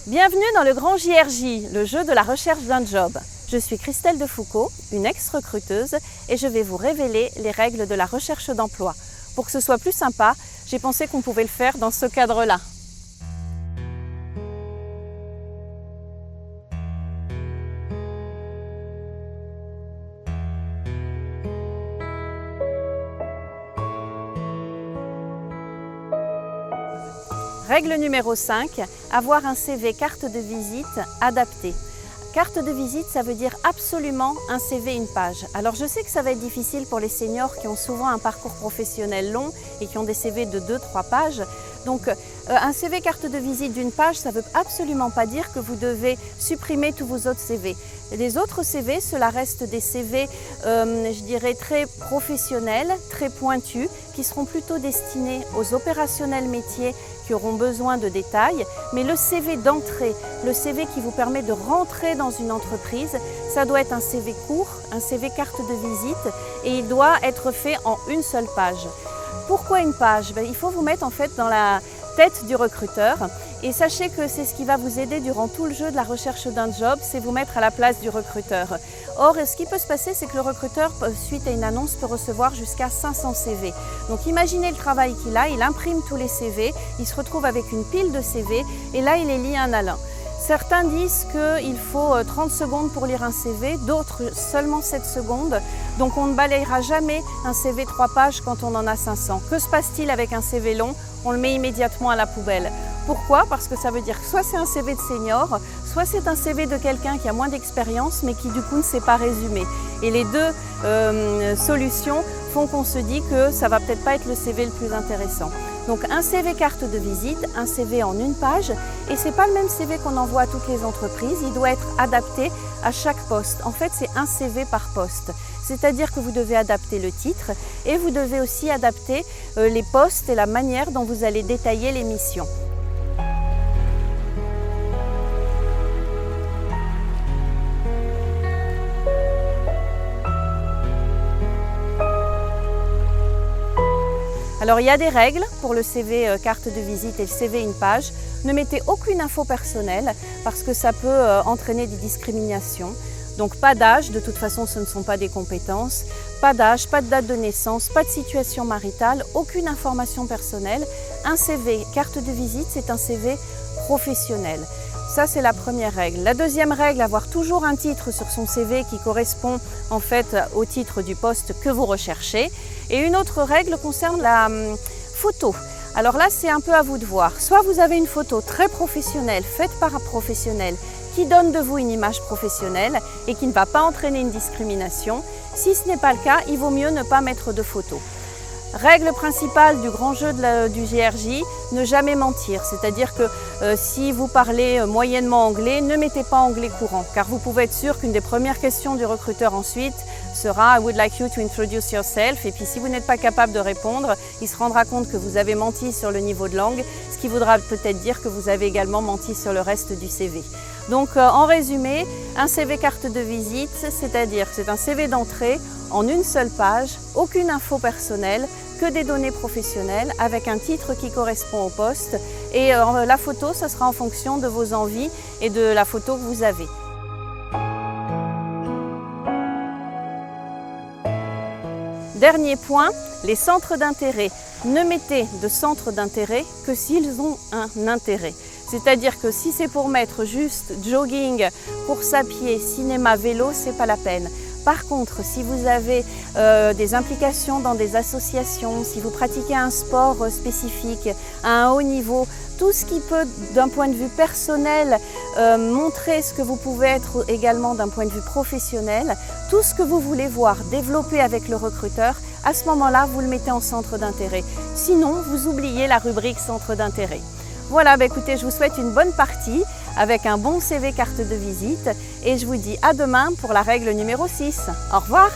Bienvenue dans le Grand JRJ, le jeu de la recherche d'un job. Je suis Christelle Defoucault, une ex-recruteuse, et je vais vous révéler les règles de la recherche d'emploi. Pour que ce soit plus sympa, j'ai pensé qu'on pouvait le faire dans ce cadre-là. Règle numéro 5, avoir un CV carte de visite adapté. Carte de visite, ça veut dire absolument un CV une page. Alors je sais que ça va être difficile pour les seniors qui ont souvent un parcours professionnel long et qui ont des CV de 2-3 pages. Donc un CV carte de visite d'une page, ça ne veut absolument pas dire que vous devez supprimer tous vos autres CV. Les autres CV, cela reste des CV, je dirais, très professionnels, très pointus, qui seront plutôt destinés aux opérationnels métiers qui auront besoin de détails. Mais le CV d'entrée, le CV qui vous permet de rentrer dans une entreprise, ça doit être un CV court, un CV carte de visite, et il doit être fait en une seule page. Pourquoi une page? Il faut vous mettre en fait dans la tête du recruteur et sachez que c'est ce qui va vous aider durant tout le jeu de la recherche d'un job, c'est vous mettre à la place du recruteur. Or, ce qui peut se passer, c'est que le recruteur, suite à une annonce, peut recevoir jusqu'à 500 CV. Donc imaginez le travail qu'il a, il imprime tous les CV, il se retrouve avec une pile de CV et là il les lit un à l'un. Certains disent qu'il faut 30 secondes pour lire un CV, d'autres seulement 7 secondes. Donc on ne balayera jamais un CV 3 pages quand on en a 500. Que se passe-t-il avec un CV long? On le met immédiatement à la poubelle. Pourquoi? Parce que ça veut dire que soit c'est un CV de senior, soit c'est un CV de quelqu'un qui a moins d'expérience mais qui du coup ne sait pas résumer. Et les deux solutions font qu'on se dit que ça va peut-être pas être le CV le plus intéressant. Donc un CV carte de visite, un CV en une page, et c'est pas le même CV qu'on envoie à toutes les entreprises, il doit être adapté à chaque poste. En fait, c'est un CV par poste. C'est-à-dire que vous devez adapter le titre et vous devez aussi adapter les postes et la manière dont vous allez détailler les missions. Alors il y a des règles pour le CV carte de visite et le CV une page. Ne mettez aucune info personnelle parce que ça peut entraîner des discriminations. Donc pas d'âge, de toute façon ce ne sont pas des compétences. Pas d'âge, pas de date de naissance, pas de situation maritale, aucune information personnelle. Un CV carte de visite, c'est un CV professionnel. Ça, c'est la première règle. La deuxième règle, avoir toujours un titre sur son CV qui correspond en fait au titre du poste que vous recherchez. Et une autre règle concerne la photo. Alors là, c'est un peu à vous de voir. Soit vous avez une photo très professionnelle, faite par un professionnel, qui donne de vous une image professionnelle et qui ne va pas entraîner une discrimination. Si ce n'est pas le cas, il vaut mieux ne pas mettre de photo. Règle principale du grand jeu du JRJ, ne jamais mentir. C'est-à-dire que si vous parlez moyennement anglais, ne mettez pas anglais courant. Car vous pouvez être sûr qu'une des premières questions du recruteur ensuite sera « I would like you to introduce yourself ». Et puis si vous n'êtes pas capable de répondre, il se rendra compte que vous avez menti sur le niveau de langue, ce qui voudra peut-être dire que vous avez également menti sur le reste du CV. Donc en résumé, un CV carte de visite, c'est-à-dire que c'est un CV d'entrée en une seule page, aucune info personnelle, que des données professionnelles avec un titre qui correspond au poste. Et la photo, ça sera en fonction de vos envies et de la photo que vous avez. Dernier point, les centres d'intérêt. Ne mettez de centres d'intérêt que s'ils ont un intérêt. C'est-à-dire que si c'est pour mettre juste jogging, course à pied, cinéma, vélo, c'est pas la peine. Par contre, si vous avez des implications dans des associations, si vous pratiquez un sport spécifique à un haut niveau, tout ce qui peut, d'un point de vue personnel, montrer ce que vous pouvez être également d'un point de vue professionnel, tout ce que vous voulez voir développer avec le recruteur, à ce moment-là, vous le mettez en centre d'intérêt. Sinon, vous oubliez la rubrique centre d'intérêt. Voilà, écoutez, je vous souhaite une bonne partie avec un bon CV carte de visite et je vous dis à demain pour la règle numéro 6. Au revoir!